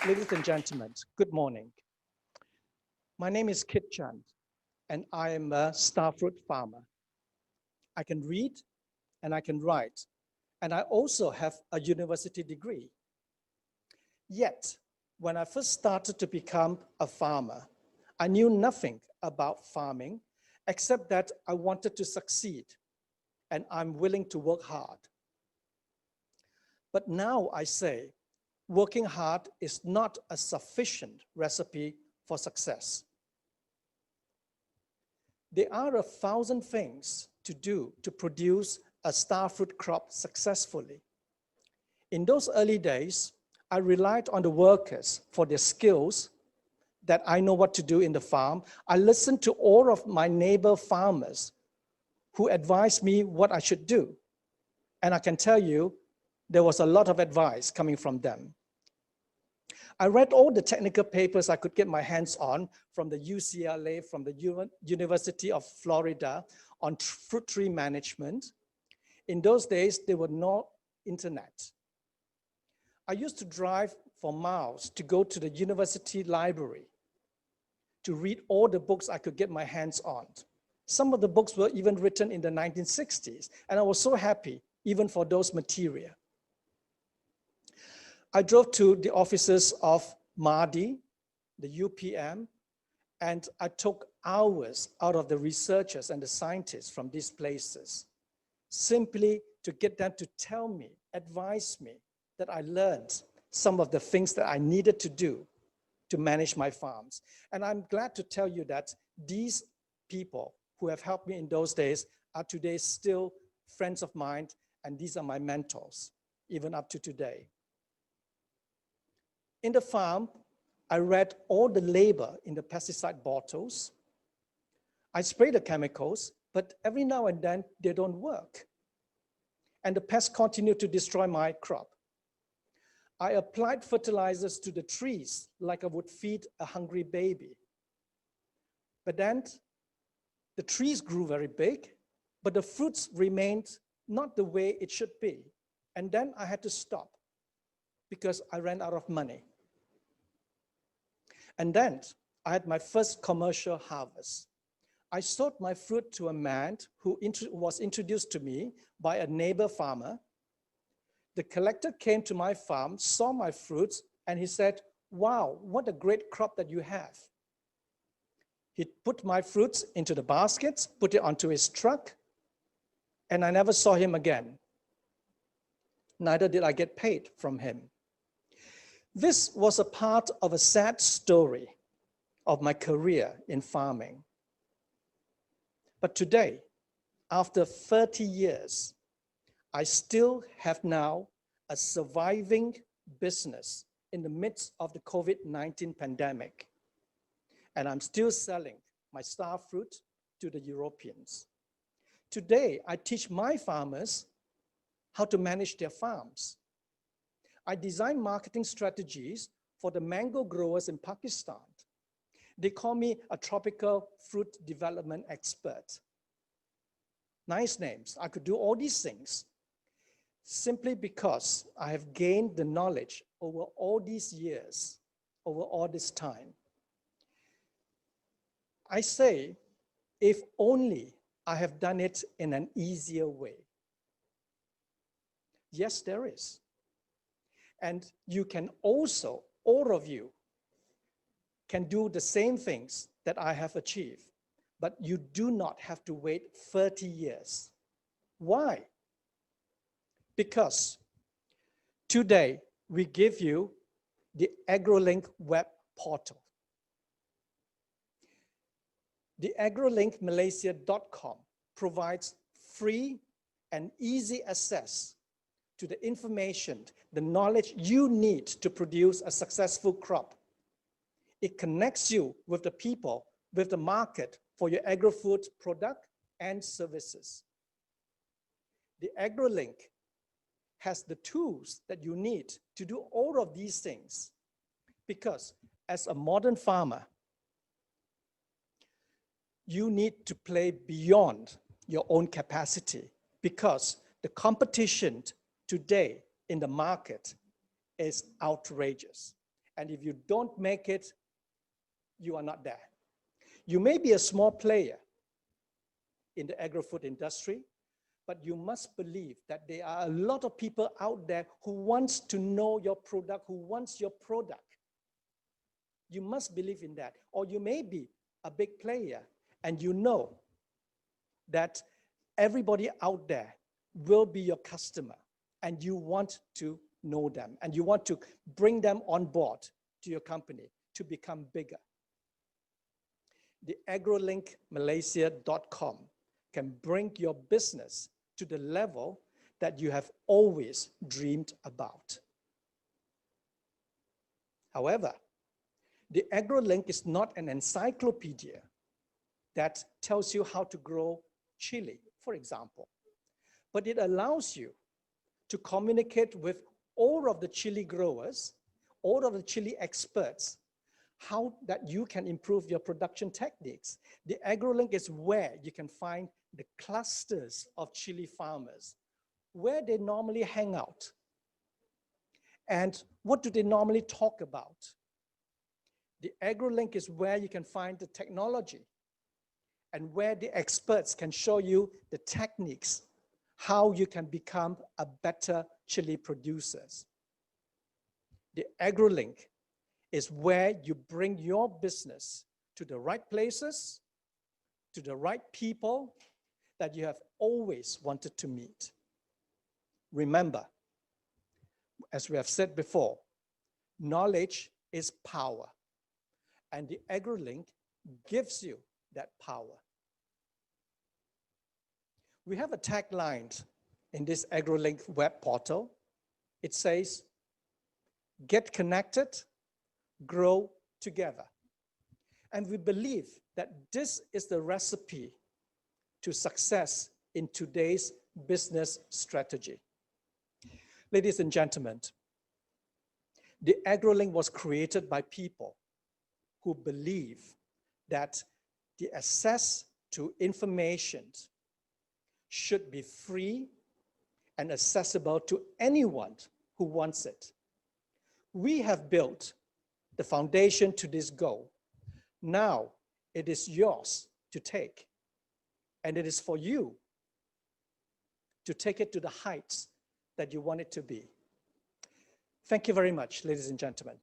Ladies and gentlemen, good morning. My name is Kit Chand, and I am a starfruit farmer. I can read and I can write, and I also have a university degree. Yet, when I first started to become a farmer, I knew nothing about farming except that I wanted to succeed, and I'm willing to work hard. But now I say, working hard is not a sufficient recipe for success. There are 1,000 things to do to produce a starfruit crop successfully. In those early days, I relied on the workers for their skills that I know what to do in the farm. I listened to all of my neighbor farmers who advised me what I should do. And I can tell you, there was a lot of advice coming from them. I read all the technical papers I could get my hands on from the UCLA, from the University of Florida on fruit tree management. In those days, there were no internet. I used to drive for miles to go to the university library to read all the books I could get my hands on. Some of the books were even written in the 1960s, and I was so happy even for those material. I drove to the offices of MADI, the UPM, and I took hours out of the researchers and the scientists from these places, simply to get them to tell me, advise me, that I learned some of the things that I needed to do to manage my farms. And I'm glad to tell you that these people who have helped me in those days are today still friends of mine, and these are my mentors, even up to today. In the farm, I read all the label in the pesticide bottles. I spray the chemicals, but every now and then they don't work. And the pests continue to destroy my crop. I applied fertilizers to the trees like I would feed a hungry baby. But then the trees grew very big, but the fruits remained not the way it should be. And then I had to stop because I ran out of money. And then I had my first commercial harvest. I sold my fruit to a man who was introduced to me by a neighbor farmer. The collector came to my farm, saw my fruits, and he said, "Wow, what a great crop that you have." He put my fruits into the baskets, put it onto his truck, and I never saw him again. Neither did I get paid from him. This was a part of a sad story of my career in farming. But today, after 30 years, I still have now a surviving business in the midst of the COVID-19 pandemic. And I'm still selling my starfruit to the Europeans. Today, I teach my farmers how to manage their farms. I design marketing strategies for the mango growers in Pakistan. They call me a tropical fruit development expert. Nice names. I could do all these things simply because I have gained the knowledge over all these years, over all this time. I say, if only I have done it in an easier way. Yes, there is. And you can also, all of you, can do the same things that I have achieved, but you do not have to wait 30 years. Why? Because today we give you the Agrolink web portal. The agrolinkmalaysia.com provides free and easy access to the information, the knowledge you need to produce a successful crop. It connects you with the people, with the market for your agri-food product and services. The AgroLink has the tools that you need to do all of these things, because as a modern farmer, you need to play beyond your own capacity, because the competition today in the market is outrageous. And if you don't make it, you are not there. You may be a small player in the agri-food industry, but you must believe that there are a lot of people out there who wants to know your product, who wants your product. You must believe in that. Or you may be a big player and you know that everybody out there will be your customer and you want to know them and you want to bring them on board to your company to become bigger. The agrolinkmalaysia.com can bring your business to the level that you have always dreamed about. However, the Agrolink is not an encyclopedia that tells you how to grow chili, for example, but it allows you to communicate with all of the chili growers, all of the chili experts, how that you can improve your production techniques. The Agrolink is where you can find the clusters of chili farmers, where they normally hang out, and what do they normally talk about. The Agrolink is where you can find the technology and where the experts can show you the techniques, how you can become a better chili producers. The Agrolink is where you bring your business to the right places, to the right people that you have always wanted to meet. Remember, as we have said before, knowledge is power, and the Agrolink gives you that power. We have a tagline in this Agrolink web portal. It says, "Get connected, grow together." And we believe that this is the recipe to success in today's business strategy. Ladies and gentlemen, the Agrolink was created by people who believe that the access to information should be free and accessible to anyone who wants it. We have built the foundation to this goal. Now it is yours to take, and it is for you to take it to the heights that you want it to be. Thank you very much, ladies and gentlemen.